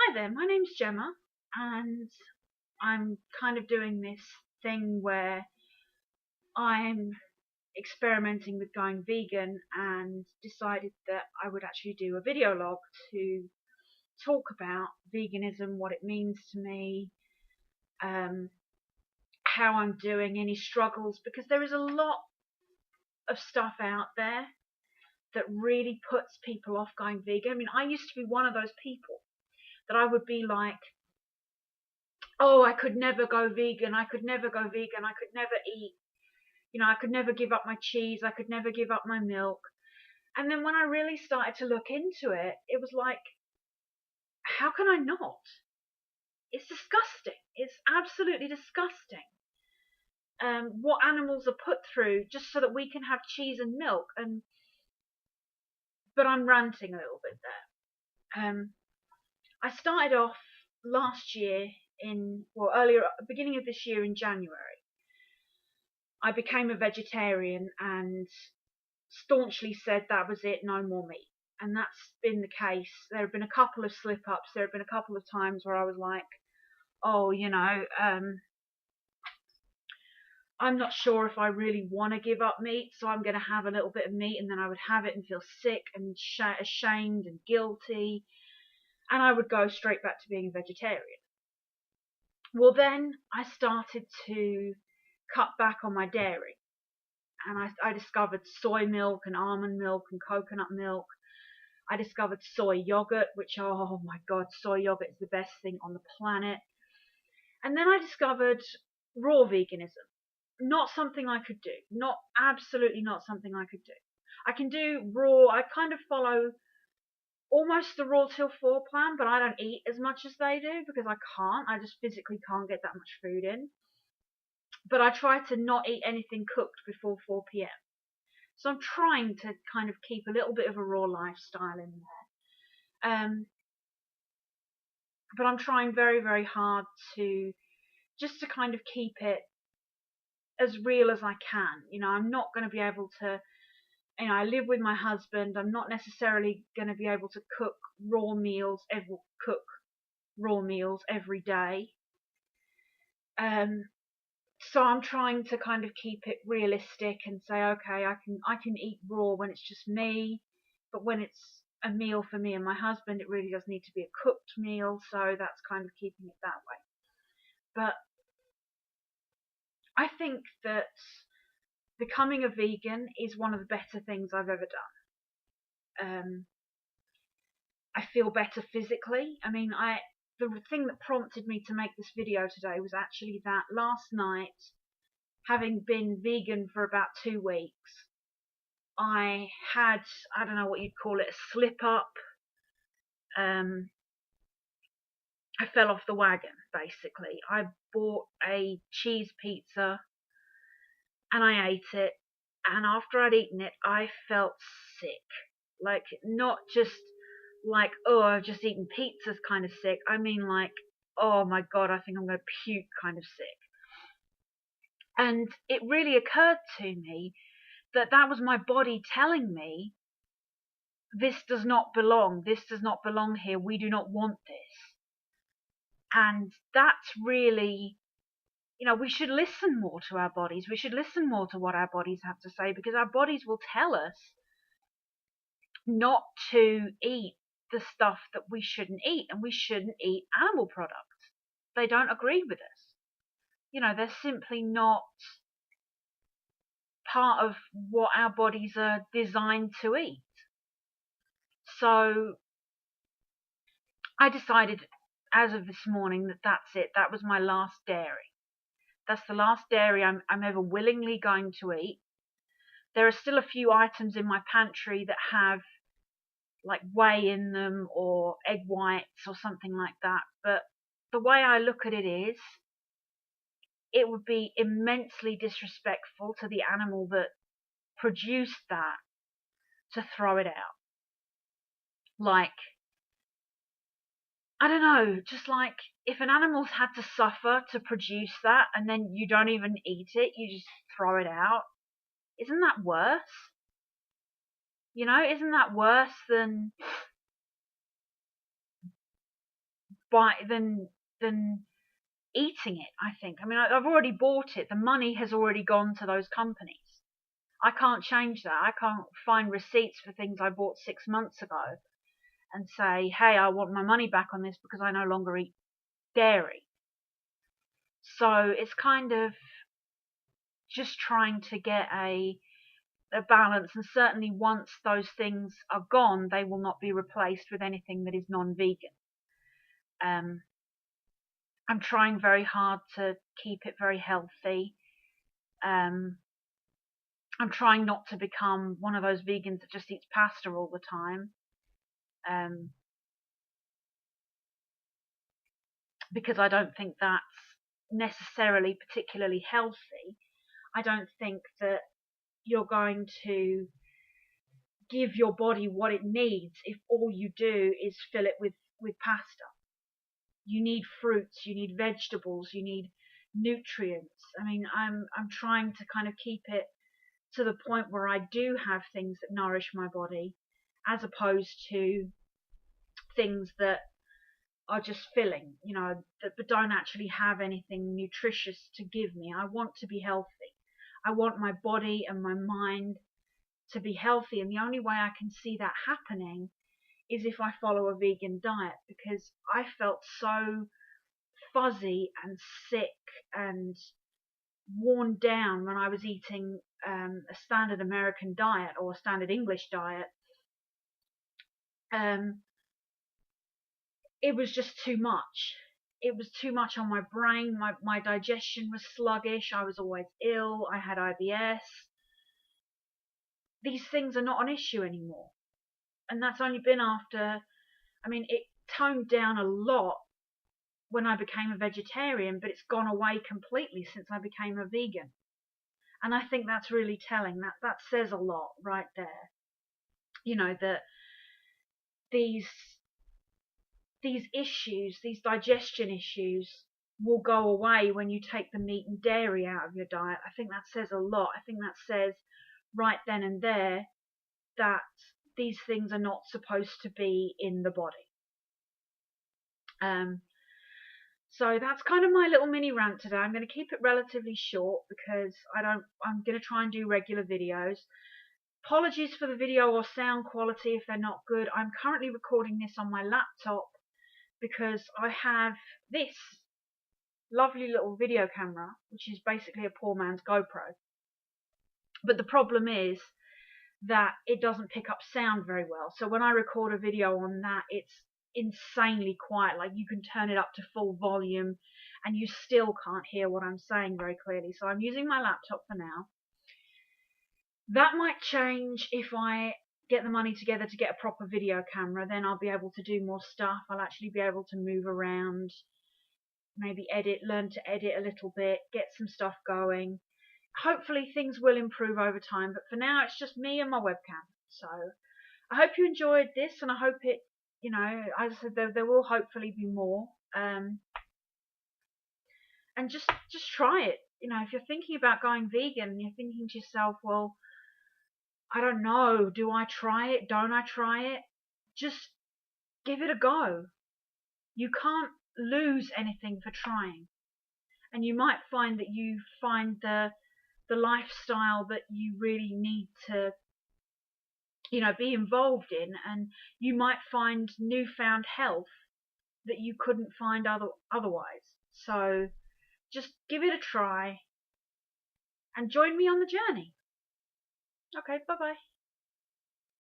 Hi there, my name's Gemma, and I'm kind of doing this thing where I'm experimenting with going vegan and decided that I would actually do a video log to talk about veganism, what it means to me, um, how I'm doing, any struggles, because there is a lot of stuff out there that really puts people off going vegan. I mean, I used to be one of those people that I would be like, oh, I could never go vegan. I could never go vegan. I could never eat. I could never give up my cheese. I could never give up my milk. And then when I really started to look into it, it was like, how can I not? It's disgusting. It's absolutely disgusting. What animals are put through just so that we can have cheese and milk. But I'm ranting a little bit there. I started off last year beginning of this year in January. I became a vegetarian and staunchly said that was it, no more meat. And that's been the case. There have been a couple of slip ups. There have been a couple of times where I was like, oh, I'm not sure if I really want to give up meat, so I'm going to have a little bit of meat, and then I would have it and feel sick and ashamed and guilty, and I would go straight back to being a vegetarian. Well, then I started to cut back on my dairy, and I discovered soy milk and almond milk and coconut milk. I discovered soy yogurt, which, oh my God, soy yogurt is the best thing on the planet. And then I discovered raw veganism. Not something I could do. Absolutely not something I could do. I can do raw. I kind of follow almost the Raw Till 4 plan, but I don't eat as much as they do because I can't. I just physically can't get that much food in. But I try to not eat anything cooked before 4 p.m. So I'm trying to kind of keep a little bit of a raw lifestyle in there. But I'm trying very, very hard to kind of keep it as real as I can. I'm not going to be able to, I live with my husband. I'm not necessarily going to be able to cook raw meals every day. So I'm trying to kind of keep it realistic and say, okay, I can eat raw when it's just me, but when it's a meal for me and my husband, it really does need to be a cooked meal. So that's kind of keeping it that way. But I think that becoming a vegan is one of the better things I've ever done. I feel better physically. I mean, the thing that prompted me to make this video today was actually that last night, having been vegan for about 2 weeks, I had, I don't know what you'd call it, a slip up. I fell off the wagon, basically. I bought a cheese pizza and I ate it. And after I'd eaten it, I felt sick. Like, not just like, oh, I've just eaten pizza's kind of sick. I mean, like, oh my God, I think I'm going to puke kind of sick. And it really occurred to me that was my body telling me, this does not belong. This does not belong here. We do not want this. And that's really, we should listen more to our bodies. We should listen more to what our bodies have to say, because our bodies will tell us not to eat the stuff that we shouldn't eat, and we shouldn't eat animal products. They don't agree with us. They're simply not part of what our bodies are designed to eat. So I decided as of this morning that that's it. That was my last dairy. That's the last dairy I'm ever willingly going to eat. There are still a few items in my pantry that have like whey in them or egg whites or something like that. But the way I look at it is, it would be immensely disrespectful to the animal that produced that to throw it out. Like, I don't know, just like if an animal's had to suffer to produce that and then you don't even eat it, you just throw it out. Isn't that worse? Isn't that worse than than eating it, I think. I mean, I've already bought it. The money has already gone to those companies. I can't change that. I can't find receipts for things I bought 6 months ago and say, hey, I want my money back on this because I no longer eat dairy. So it's kind of just trying to get a balance, and certainly once those things are gone, they will not be replaced with anything that is non-vegan. I'm trying very hard to keep it very healthy. I'm trying not to become one of those vegans that just eats pasta all the time. Because I don't think that's necessarily particularly healthy. I don't think that you're going to give your body what it needs if all you do is fill it with pasta. You need fruits, you need vegetables, you need nutrients. I mean, I'm trying to kind of keep it to the point where I do have things that nourish my body, as opposed to things that are just filling, that but don't actually have anything nutritious to give me. I want to be healthy. I want my body and my mind to be healthy, and the only way I can see that happening is if I follow a vegan diet, because I felt so fuzzy and sick and worn down when I was eating a standard American diet or a standard English diet. It was just too much. It was too much on my brain. My digestion was sluggish. I was always ill. I had IBS. These things are not an issue anymore. And that's only been after, I mean, it toned down a lot when I became a vegetarian, but it's gone away completely since I became a vegan. And I think that's really telling. That says a lot right there. That these issues, these digestion issues, will go away when you take the meat and dairy out of your diet. I think that says a lot. I think that says right then and there that these things are not supposed to be in the body. So that's kind of my little mini rant today. I'm going to keep it relatively short because I'm going to try and do regular videos. Apologies for the video or sound quality if they're not good. I'm currently recording this on my laptop because I have this lovely little video camera, which is basically a poor man's GoPro. But the problem is that it doesn't pick up sound very well. So when I record a video on that, it's insanely quiet. Like, you can turn it up to full volume and you still can't hear what I'm saying very clearly. So I'm using my laptop for now. That might change if I get the money together to get a proper video camera. Then I'll be able to do more stuff. I'll actually be able to move around, maybe learn to edit a little bit, get some stuff going. Hopefully things will improve over time, but for now it's just me and my webcam. So I hope you enjoyed this, and I hope it, as I said, there will hopefully be more. And just try it. If you're thinking about going vegan and you're thinking to yourself, well, I don't know, do I try it? Don't I try it? Just give it a go. You can't lose anything for trying. And you might find that you find the lifestyle that you really need to, be involved in, and you might find newfound health that you couldn't find otherwise. So just give it a try and join me on the journey. Okay, bye bye.